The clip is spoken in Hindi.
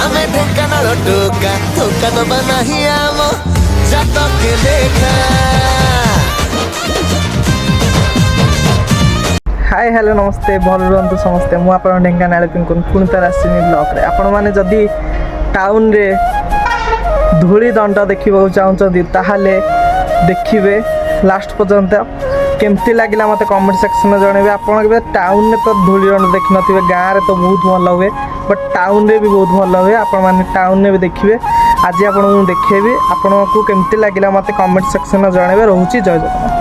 आमे ढेंकानाल टोका धोका दबा नहीं आम जातक लेखा। हाय हेलो नमस्ते भल रुहतु समस्ते मु आप ढेंकानाल पिंकुन पुणी तर आसनी ब्लॉग रे आपण मैंने जदि टाउन रे धूली दंड देखा चाहते ताहले देखिए लास्ट पर्यंत केमती लगे मत कमेंट सेक्शन में जनइबे। आप टाउन में तो धूली दंड देखी नथिबे, गाँव में तो बहुत भल हुए बट टाउन रे भी बहुत भल हुए। आपण मैंने टाउन में भी देखिए आज आपको देखेबी आपको केमती लगे मत कमेंट सेक्शन में जनइबे। रोची जय जगन्नाथ।